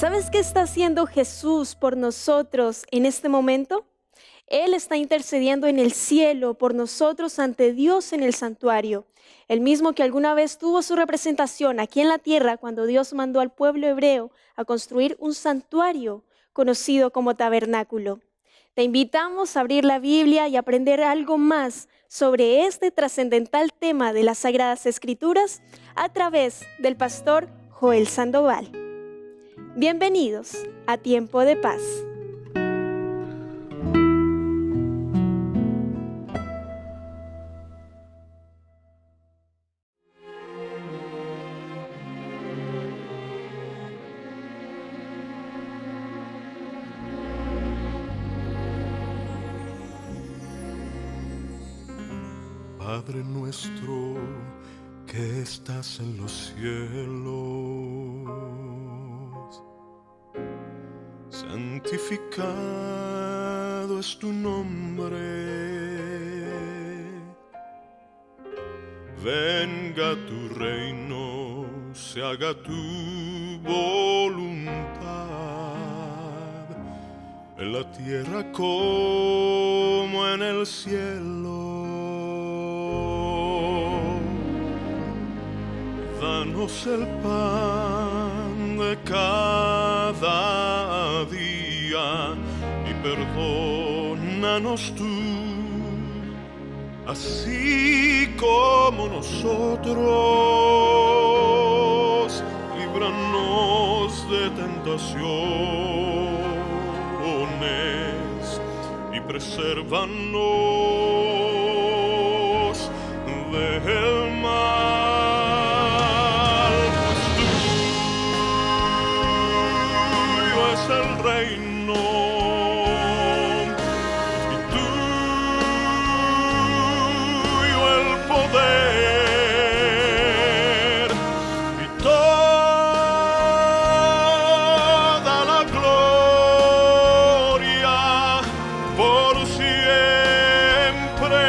¿Sabes qué está haciendo Jesús por nosotros en este momento? Él está intercediendo en el cielo por nosotros ante Dios en el santuario. El mismo que alguna vez tuvo su representación aquí en la tierra cuando Dios mandó al pueblo hebreo a construir un santuario conocido como tabernáculo. Te invitamos a abrir la Biblia y aprender algo más sobre este trascendental tema de las Sagradas Escrituras a través del pastor Joel Sandoval. Bienvenidos a Tiempo de Paz. Padre nuestro que estás en los cielos, santificado es tu nombre. Venga tu reino, se haga tu voluntad, en la tierra como en el cielo. Danos el pan de cada día y perdónanos tú, así como nosotros, líbranos de tentaciones y presérvanos del mal. El reino y tuyo el poder y toda la gloria por siempre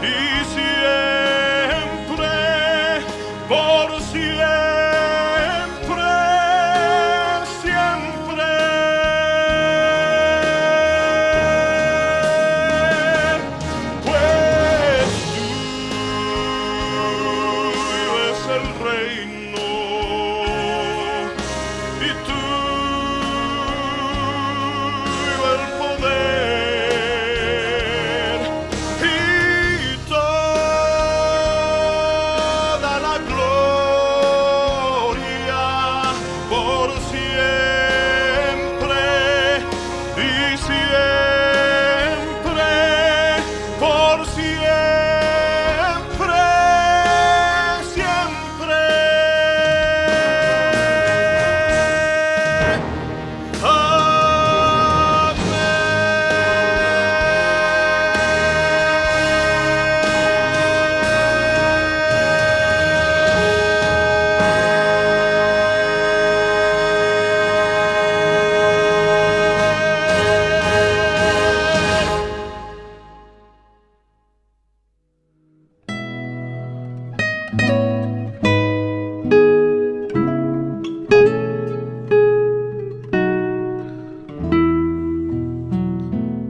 y siempre, por siempre.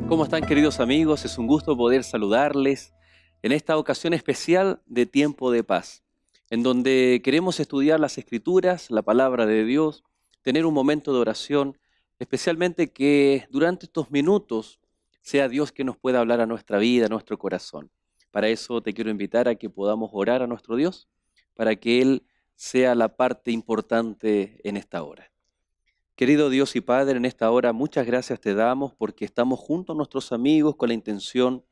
¿Cómo están, queridos amigos? Es un gusto poder saludarles en esta ocasión especial de Tiempo de Paz, en donde queremos estudiar las Escrituras, la Palabra de Dios, tener un momento de oración, especialmente que durante estos minutos sea Dios que nos pueda hablar a nuestra vida, a nuestro corazón. Para eso te quiero invitar a que podamos orar a nuestro Dios, para que Él sea la parte importante en esta hora. Querido Dios y Padre, en esta hora muchas gracias te damos porque estamos junto a nuestros amigos con la intención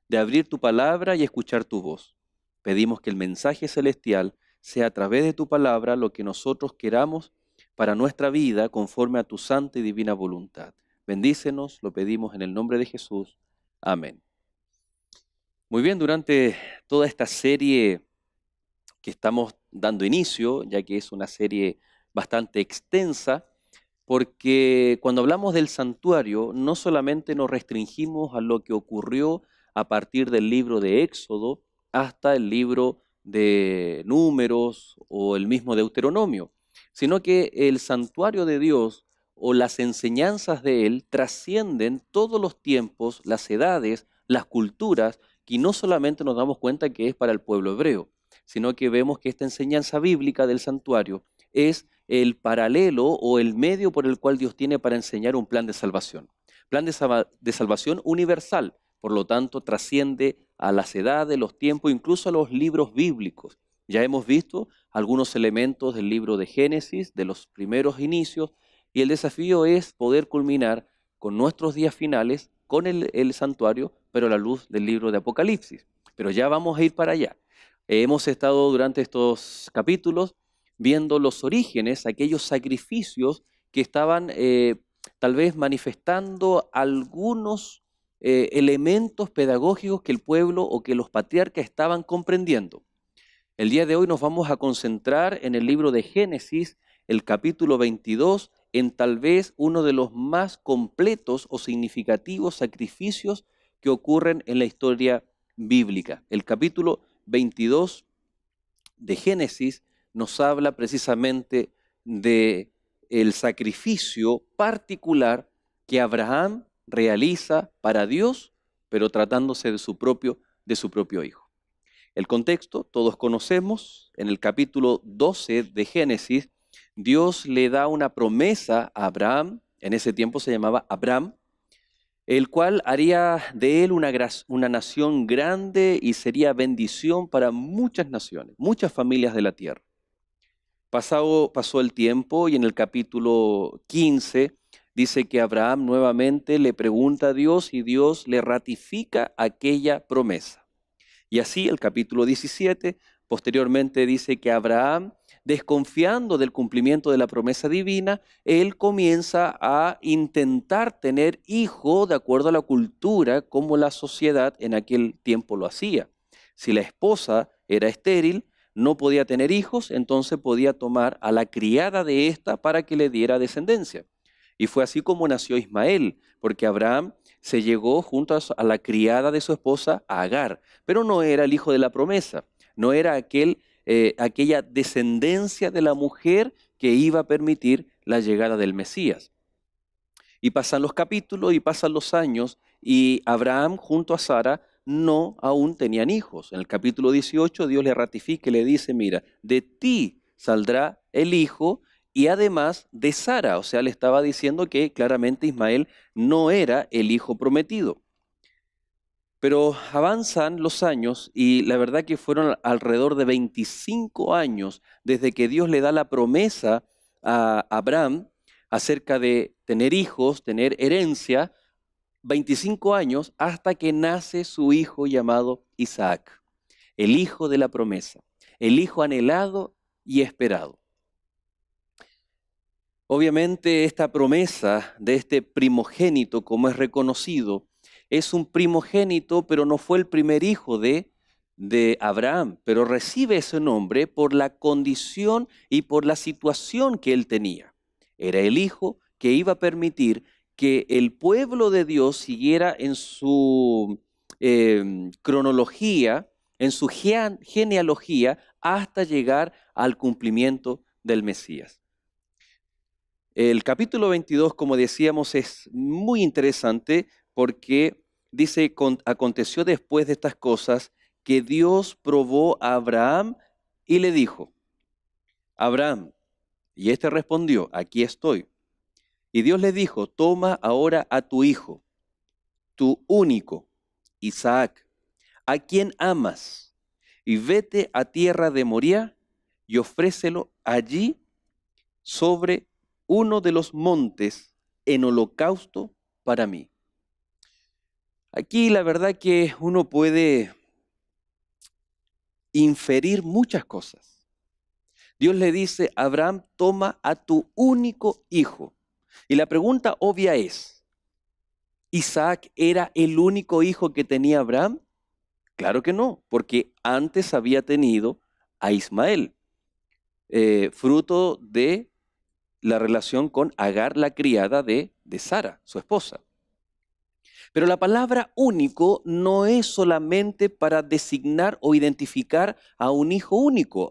de abrir tu palabra y escuchar tu voz. Pedimos que el mensaje celestial sea a través de tu palabra lo que nosotros queramos para nuestra vida conforme a tu santa y divina voluntad. Bendícenos, lo pedimos en el nombre de Jesús. Amén. Muy bien, durante toda esta serie que estamos dando inicio, ya que es una serie bastante extensa, porque cuando hablamos del santuario no solamente nos restringimos a lo que ocurrió a partir del libro de Éxodo hasta el libro de Números o el mismo Deuteronomio, sino que el santuario de Dios o las enseñanzas de Él trascienden todos los tiempos, las edades, las culturas, y no solamente nos damos cuenta que es para el pueblo hebreo, sino que vemos que esta enseñanza bíblica del santuario es el paralelo o el medio por el cual Dios tiene para enseñar un plan de salvación. Plan de salvación universal, por lo tanto trasciende a las edades, los tiempos, incluso a los libros bíblicos. Ya hemos visto algunos elementos del libro de Génesis, de los primeros inicios, y el desafío es poder culminar con nuestros días finales, con el santuario, pero a la luz del libro de Apocalipsis. Pero ya vamos a ir para allá. Hemos estado durante estos capítulos viendo los orígenes, aquellos sacrificios que estaban tal vez manifestando algunos elementos pedagógicos que el pueblo o que los patriarcas estaban comprendiendo. El día de hoy nos vamos a concentrar en el libro de Génesis, el capítulo 22, en tal vez uno de los más completos o significativos sacrificios que ocurren en la historia bíblica. El capítulo 22 de Génesis nos habla precisamente de el sacrificio particular que Abraham realiza para Dios, pero tratándose de su propio hijo. El contexto, todos conocemos, en el capítulo 12 de Génesis, Dios le da una promesa a Abraham, en ese tiempo se llamaba Abram, el cual haría de él una nación grande y sería bendición para muchas naciones, muchas familias de la tierra. Pasó el tiempo y en el capítulo 15 dice que Abraham nuevamente le pregunta a Dios y Dios le ratifica aquella promesa. Y así el capítulo 17 posteriormente dice que Abraham, desconfiando del cumplimiento de la promesa divina, él comienza a intentar tener hijo de acuerdo a la cultura como la sociedad en aquel tiempo lo hacía. Si la esposa era estéril, no podía tener hijos, entonces podía tomar a la criada de ésta para que le diera descendencia. Y fue así como nació Ismael, porque Abraham se llegó junto a la criada de su esposa, Agar, pero no era el hijo de la promesa, no era aquella descendencia de la mujer que iba a permitir la llegada del Mesías. Y pasan los capítulos y pasan los años y Abraham junto a Sara no aún tenían hijos. En el capítulo 18 Dios le ratifica y le dice, mira, de ti saldrá el hijo y además de Sara. O sea, le estaba diciendo que claramente Ismael no era el hijo prometido. Pero avanzan los años y la verdad que fueron alrededor de 25 años desde que Dios le da la promesa a Abraham acerca de tener hijos, tener herencia, 25 años hasta que nace su hijo llamado Isaac, el hijo de la promesa, el hijo anhelado y esperado. Obviamente esta promesa de este primogénito, como es reconocido, es un primogénito, pero no fue el primer hijo de Abraham, pero recibe ese nombre por la condición y por la situación que él tenía. Era el hijo que iba a permitir que el pueblo de Dios siguiera en su cronología, en su genealogía, hasta llegar al cumplimiento del Mesías. El capítulo 22, como decíamos, es muy interesante porque dice, aconteció después de estas cosas que Dios probó a Abraham y le dijo, Abraham, y éste respondió, aquí estoy. Y Dios le dijo, toma ahora a tu hijo, tu único, Isaac, a quien amas, y vete a tierra de Moría y ofrécelo allí sobre uno de los montes en holocausto para mí. Aquí la verdad que uno puede inferir muchas cosas. Dios le dice, Abraham, toma a tu único hijo. Y la pregunta obvia es, ¿Isaac era el único hijo que tenía Abraham? Claro que no, porque antes había tenido a Ismael, fruto de la relación con Agar, la criada de Sara, su esposa. Pero la palabra único no es solamente para designar o identificar a un hijo único,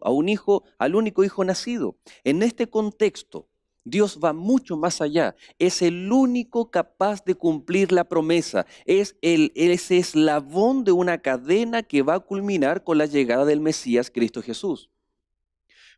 al único hijo nacido. En este contexto, Dios va mucho más allá. Es el único capaz de cumplir la promesa. Es ese eslabón de una cadena que va a culminar con la llegada del Mesías Cristo Jesús.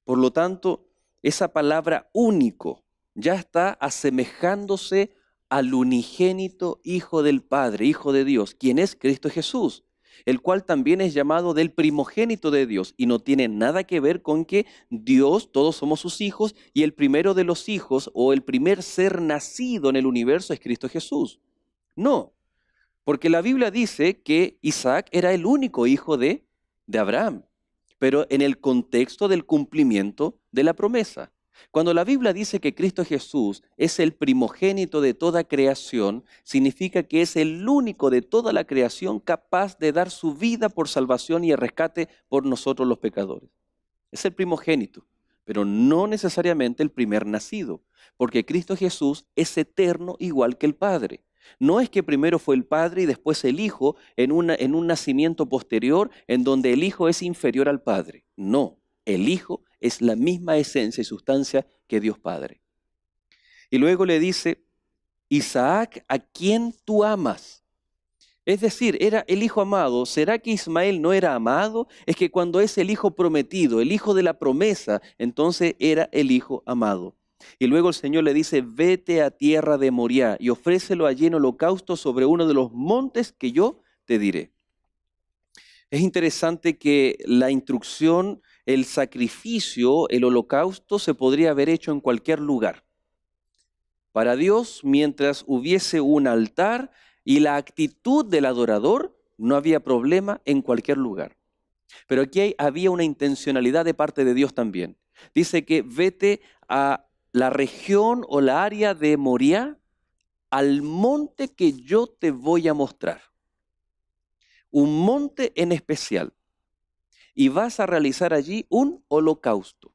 Por lo tanto, esa palabra único ya está asemejándose al unigénito Hijo del Padre, Hijo de Dios, quien es Cristo Jesús, el cual también es llamado del primogénito de Dios y no tiene nada que ver con que Dios, todos somos sus hijos y el primero de los hijos o el primer ser nacido en el universo es Cristo Jesús. No, porque la Biblia dice que Isaac era el único hijo de Abraham, pero en el contexto del cumplimiento de la promesa. Cuando la Biblia dice que Cristo Jesús es el primogénito de toda creación, significa que es el único de toda la creación capaz de dar su vida por salvación y el rescate por nosotros los pecadores. Es el primogénito, pero no necesariamente el primer nacido, porque Cristo Jesús es eterno igual que el Padre. No es que primero fue el Padre y después el Hijo en un nacimiento posterior en donde el Hijo es inferior al Padre. No, el Hijo es la misma esencia y sustancia que Dios Padre. Y luego le dice, Isaac, a quien tú amas. Es decir, era el hijo amado. ¿Será que Ismael no era amado? Es que cuando es el hijo prometido, el hijo de la promesa, entonces era el hijo amado. Y luego el Señor le dice, vete a tierra de Moriah y ofrécelo allí en holocausto sobre uno de los montes que yo te diré. Es interesante que la instrucción, el sacrificio, el holocausto se podría haber hecho en cualquier lugar. Para Dios, mientras hubiese un altar y la actitud del adorador, no había problema en cualquier lugar. Pero aquí había una intencionalidad de parte de Dios también. Dice que vete a la región o la área de Moriah, al monte que yo te voy a mostrar. Un monte en especial. Y vas a realizar allí un holocausto.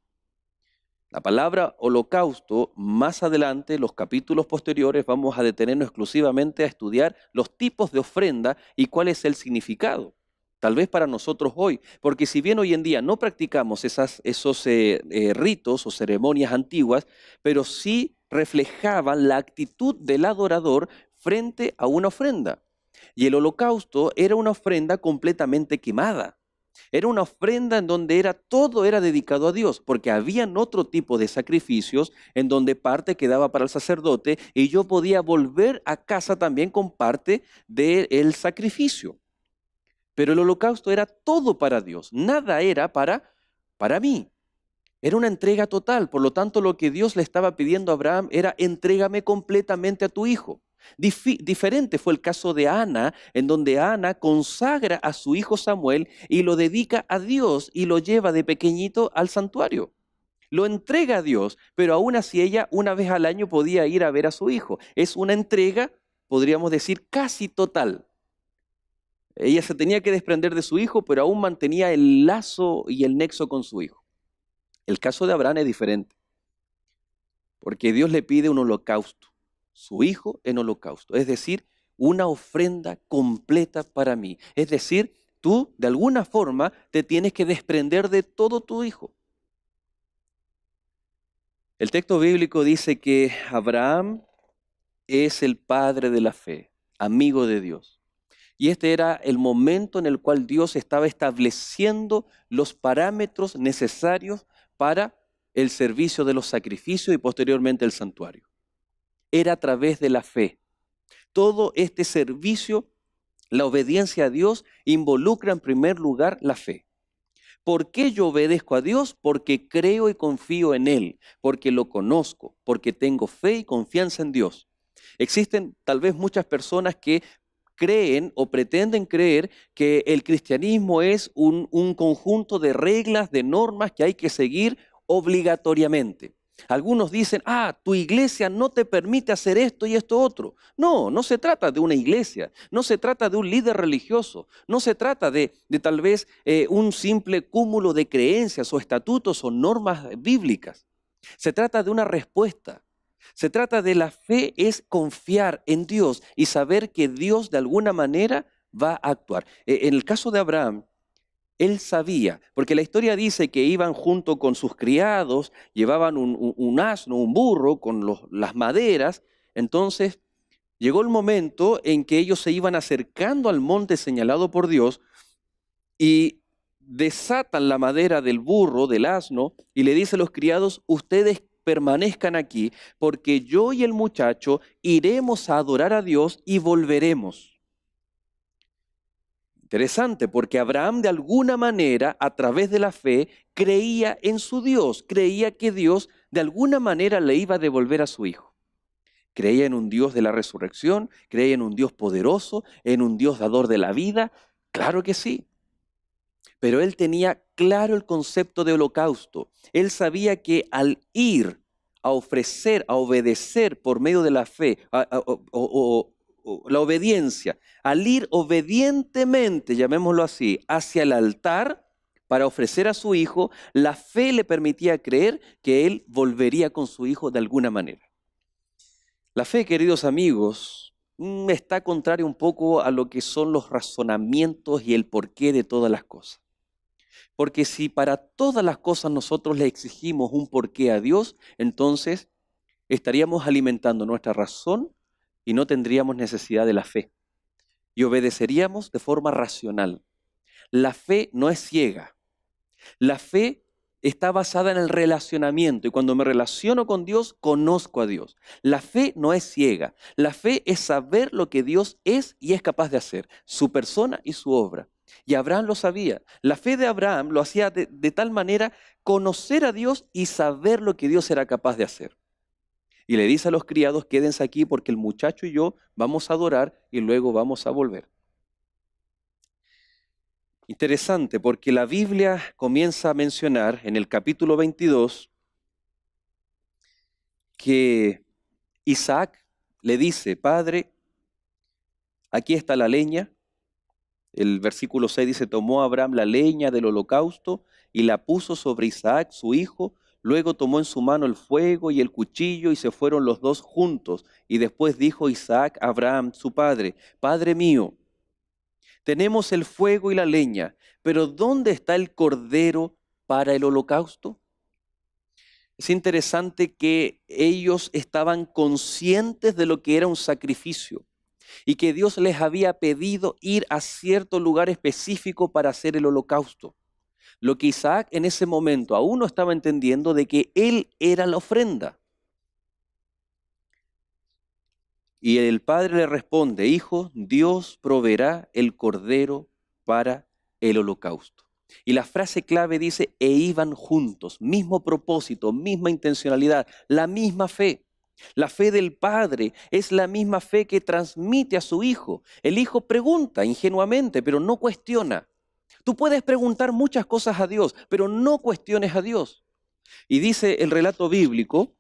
La palabra holocausto, más adelante, los capítulos posteriores, vamos a detenernos exclusivamente a estudiar los tipos de ofrenda y cuál es el significado. Tal vez para nosotros hoy, porque si bien hoy en día no practicamos esos ritos o ceremonias antiguas, pero sí reflejaban la actitud del adorador frente a una ofrenda. Y el holocausto era una ofrenda completamente quemada. Era una ofrenda en donde todo era dedicado a Dios, porque habían otro tipo de sacrificios en donde parte quedaba para el sacerdote y yo podía volver a casa también con parte del sacrificio. Pero el holocausto era todo para Dios, nada era para mí. Era una entrega total, por lo tanto lo que Dios le estaba pidiendo a Abraham era entrégame completamente a tu hijo. Diferente fue el caso de Ana, en donde Ana consagra a su hijo Samuel y lo dedica a Dios y lo lleva de pequeñito al santuario. Lo entrega a Dios, pero aún así ella una vez al año podía ir a ver a su hijo. Es una entrega, podríamos decir, casi total. Ella se tenía que desprender de su hijo, pero aún mantenía el lazo y el nexo con su hijo. El caso de Abraham es diferente, porque Dios le pide un holocausto, su hijo en holocausto, es decir, una ofrenda completa para mí. Es decir, tú de alguna forma te tienes que desprender de todo tu hijo. El texto bíblico dice que Abraham es el padre de la fe, amigo de Dios. Y este era el momento en el cual Dios estaba estableciendo los parámetros necesarios para el servicio de los sacrificios y posteriormente el santuario. Era a través de la fe. Todo este servicio, la obediencia a Dios, involucra en primer lugar la fe. ¿Por qué yo obedezco a Dios? Porque creo y confío en Él, porque lo conozco, porque tengo fe y confianza en Dios. Existen tal vez muchas personas que creen o pretenden creer que el cristianismo es un conjunto de reglas, de normas que hay que seguir obligatoriamente. Algunos dicen, tu iglesia no te permite hacer esto y esto otro. No, no se trata de una iglesia, no se trata de un líder religioso, no se trata de tal vez un simple cúmulo de creencias o estatutos o normas bíblicas. Se trata de una respuesta. Se trata de la fe, es confiar en Dios y saber que Dios de alguna manera va a actuar. En el caso de Abraham, él sabía, porque la historia dice que iban junto con sus criados, llevaban un asno, un burro con las maderas. Entonces llegó el momento en que ellos se iban acercando al monte señalado por Dios y desatan la madera del burro, del asno, y le dice a los criados: ustedes permanezcan aquí, porque yo y el muchacho iremos a adorar a Dios y volveremos. Interesante, porque Abraham de alguna manera, a través de la fe, creía en su Dios, creía que Dios de alguna manera le iba a devolver a su hijo. Creía en un Dios de la resurrección, creía en un Dios poderoso, en un Dios dador de la vida. Claro que sí. Pero él tenía claro el concepto de holocausto. Él sabía que al ir a ofrecer, a obedecer por medio de la fe, la obediencia, al ir obedientemente, llamémoslo así, hacia el altar para ofrecer a su hijo, la fe le permitía creer que él volvería con su hijo de alguna manera. La fe, queridos amigos, está contraria un poco a lo que son los razonamientos y el porqué de todas las cosas. Porque si para todas las cosas nosotros le exigimos un porqué a Dios, entonces estaríamos alimentando nuestra razón y no tendríamos necesidad de la fe. Y obedeceríamos de forma racional. La fe no es ciega. La fe está basada en el relacionamiento. Y cuando me relaciono con Dios, conozco a Dios. La fe no es ciega. La fe es saber lo que Dios es y es capaz de hacer. Su persona y su obra. Y Abraham lo sabía. La fe de Abraham lo hacía de tal manera conocer a Dios y saber lo que Dios era capaz de hacer. Y le dice a los criados: quédense aquí porque el muchacho y yo vamos a adorar y luego vamos a volver. Interesante, porque la Biblia comienza a mencionar en el capítulo 22 que Isaac le dice: Padre, aquí está la leña. El versículo 6 dice: tomó Abraham la leña del holocausto y la puso sobre Isaac, su hijo. Luego tomó en su mano el fuego y el cuchillo y se fueron los dos juntos. Y después dijo Isaac a Abraham, su padre: Padre mío, tenemos el fuego y la leña, pero ¿dónde está el cordero para el holocausto? Es interesante que ellos estaban conscientes de lo que era un sacrificio y que Dios les había pedido ir a cierto lugar específico para hacer el holocausto. Lo que Isaac en ese momento aún no estaba entendiendo de que él era la ofrenda. Y el padre le responde: hijo, Dios proveerá el cordero para el holocausto. Y la frase clave dice: e iban juntos, mismo propósito, misma intencionalidad, la misma fe. La fe del padre es la misma fe que transmite a su hijo. El hijo pregunta ingenuamente, pero no cuestiona. Tú puedes preguntar muchas cosas a Dios, pero no cuestiones a Dios. Y dice el relato bíblico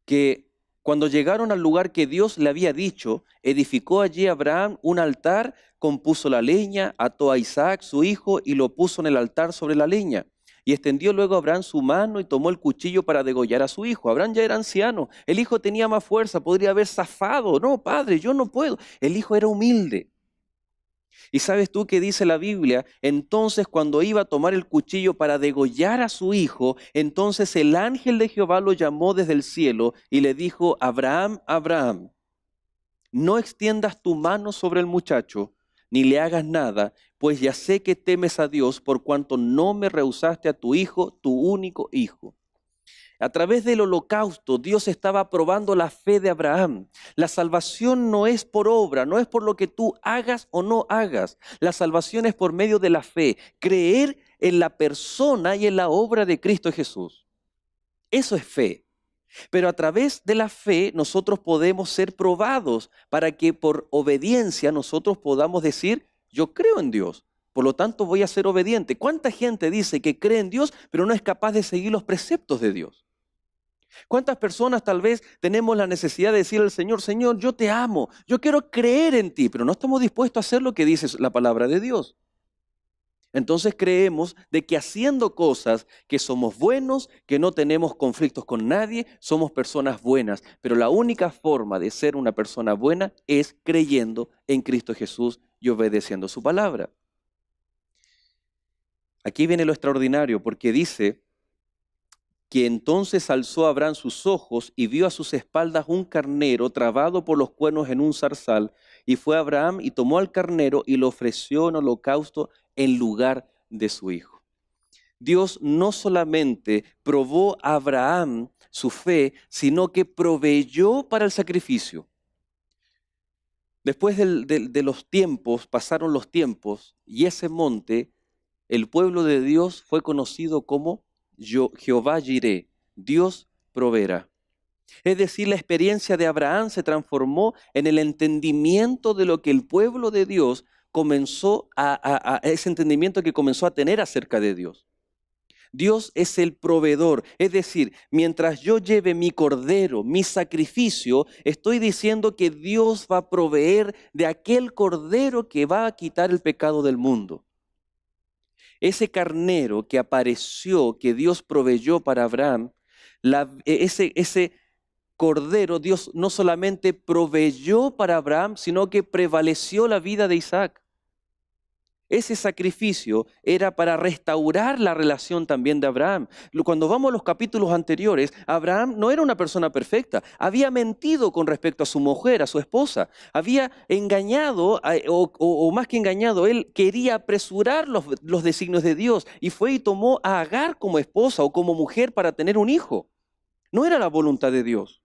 que cuando llegaron al lugar que Dios le había dicho, edificó allí Abraham un altar, compuso la leña, ató a Isaac, su hijo, y lo puso en el altar sobre la leña. Y extendió luego Abraham su mano y tomó el cuchillo para degollar a su hijo. Abraham ya era anciano, el hijo tenía más fuerza, podría haber zafado. No, padre, yo no puedo. El hijo era humilde. ¿Y sabes tú qué dice la Biblia? Entonces, cuando iba a tomar el cuchillo para degollar a su hijo, entonces el ángel de Jehová lo llamó desde el cielo y le dijo: Abraham, Abraham, no extiendas tu mano sobre el muchacho, ni le hagas nada, pues ya sé que temes a Dios por cuanto no me rehusaste a tu hijo, tu único hijo. A través del holocausto, Dios estaba probando la fe de Abraham. La salvación no es por obra, no es por lo que tú hagas o no hagas. La salvación es por medio de la fe, creer en la persona y en la obra de Cristo Jesús. Eso es fe. Pero a través de la fe nosotros podemos ser probados para que por obediencia nosotros podamos decir: yo creo en Dios, por lo tanto voy a ser obediente. ¿Cuánta gente dice que cree en Dios pero no es capaz de seguir los preceptos de Dios? ¿Cuántas personas tal vez tenemos la necesidad de decirle al Señor: Señor, yo te amo, yo quiero creer en ti, pero no estamos dispuestos a hacer lo que dice la palabra de Dios? Entonces creemos de que haciendo cosas que somos buenos, que no tenemos conflictos con nadie, somos personas buenas. Pero la única forma de ser una persona buena es creyendo en Cristo Jesús y obedeciendo su palabra. Aquí viene lo extraordinario, porque dice que entonces alzó Abraham sus ojos y vio a sus espaldas un carnero trabado por los cuernos en un zarzal. Y fue Abraham y tomó al carnero y lo ofreció en holocausto en lugar de su hijo. Dios no solamente probó a Abraham su fe, sino que proveyó para el sacrificio. Después de los tiempos, pasaron los tiempos, y ese monte, el pueblo de Dios fue conocido como Jehová Jireh, Dios proveerá. Es decir, la experiencia de Abraham se transformó en el entendimiento de lo que el pueblo de Dios comenzó ese entendimiento que comenzó a tener acerca de Dios. Dios es el proveedor, es decir, mientras yo lleve mi cordero, mi sacrificio, estoy diciendo que Dios va a proveer de aquel cordero que va a quitar el pecado del mundo. Ese carnero que apareció, que Dios proveyó para Abraham, ese cordero Dios no solamente proveyó para Abraham, sino que prevaleció la vida de Isaac. Ese sacrificio era para restaurar la relación también de Abraham. Cuando vamos a los capítulos anteriores, Abraham no era una persona perfecta. Había mentido con respecto a su mujer, a su esposa. Había engañado, o más que engañado, él quería apresurar los designios de Dios y fue y tomó a Agar como esposa o como mujer para tener un hijo. No era la voluntad de Dios.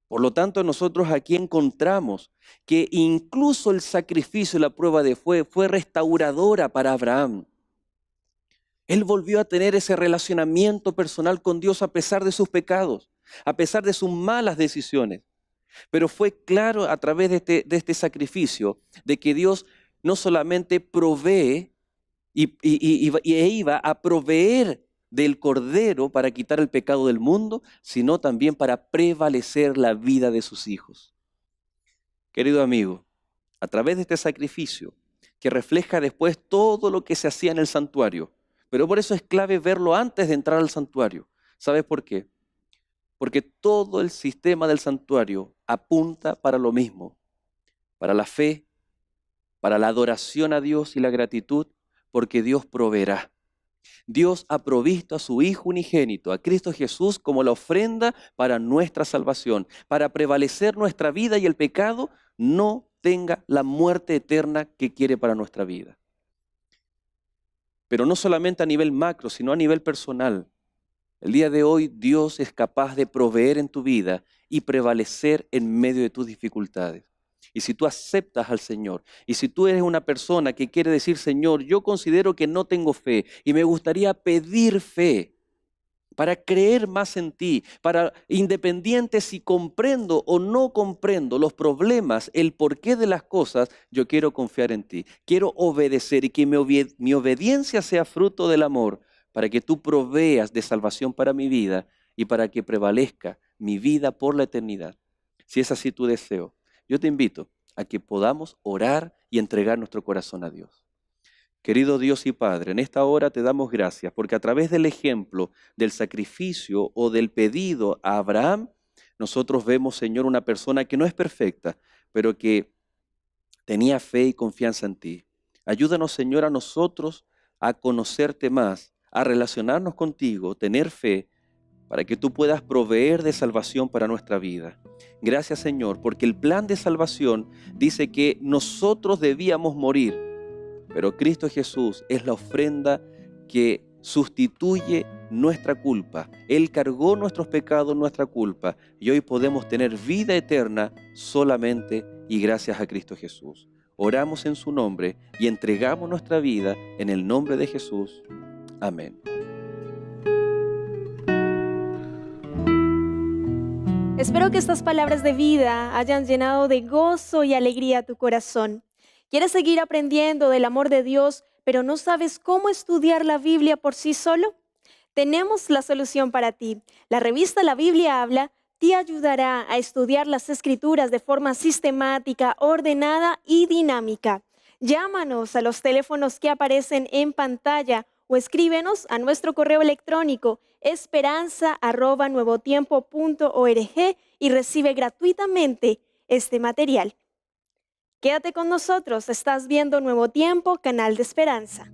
Por lo tanto, nosotros aquí encontramos que incluso el sacrificio y la prueba de fe fue restauradora para Abraham. Él volvió a tener ese relacionamiento personal con Dios a pesar de sus pecados, a pesar de sus malas decisiones. Pero fue claro a través de este sacrificio de que Dios no solamente provee e iba a proveer del cordero para quitar el pecado del mundo, sino también para prevalecer la vida de sus hijos. Querido amigo, a través de este sacrificio, que refleja después todo lo que se hacía en el santuario, pero por eso es clave verlo antes de entrar al santuario. ¿Sabes por qué? Porque todo el sistema del santuario apunta para lo mismo, para la fe, para la adoración a Dios y la gratitud, porque Dios proveerá. Dios ha provisto a su Hijo unigénito, a Cristo Jesús, como la ofrenda para nuestra salvación, para prevalecer nuestra vida y el pecado no tenga la muerte eterna que quiere para nuestra vida. Pero no solamente a nivel macro, sino a nivel personal. El día de hoy Dios es capaz de proveer en tu vida y prevalecer en medio de tus dificultades. Y si tú aceptas al Señor, y si tú eres una persona que quiere decir, Señor, yo considero que no tengo fe y me gustaría pedir fe para creer más en ti, para independiente si comprendo o no comprendo los problemas, el porqué de las cosas, yo quiero confiar en ti. Quiero obedecer y que mi obediencia sea fruto del amor para que tú proveas de salvación para mi vida y para que prevalezca mi vida por la eternidad. Si es así tu deseo, yo te invito a que podamos orar y entregar nuestro corazón a Dios. Querido Dios y Padre, en esta hora te damos gracias porque a través del ejemplo del sacrificio o del pedido a Abraham, nosotros vemos, Señor, una persona que no es perfecta, pero que tenía fe y confianza en ti. Ayúdanos, Señor, a nosotros a conocerte más, a relacionarnos contigo, tener fe, para que tú puedas proveer de salvación para nuestra vida. Gracias, Señor, porque el plan de salvación dice que nosotros debíamos morir, pero Cristo Jesús es la ofrenda que sustituye nuestra culpa. Él cargó nuestros pecados, nuestra culpa, y hoy podemos tener vida eterna solamente y gracias a Cristo Jesús. Oramos en su nombre y entregamos nuestra vida en el nombre de Jesús. Amén. Espero que estas palabras de vida hayan llenado de gozo y alegría tu corazón. ¿Quieres seguir aprendiendo del amor de Dios, pero no sabes cómo estudiar la Biblia por sí solo? Tenemos la solución para ti. La revista La Biblia Habla te ayudará a estudiar las Escrituras de forma sistemática, ordenada y dinámica. Llámanos a los teléfonos que aparecen en pantalla o escríbenos a nuestro correo electrónico esperanza@nuevotiempo.org y recibe gratuitamente este material. Quédate con nosotros, estás viendo Nuevo Tiempo, canal de esperanza.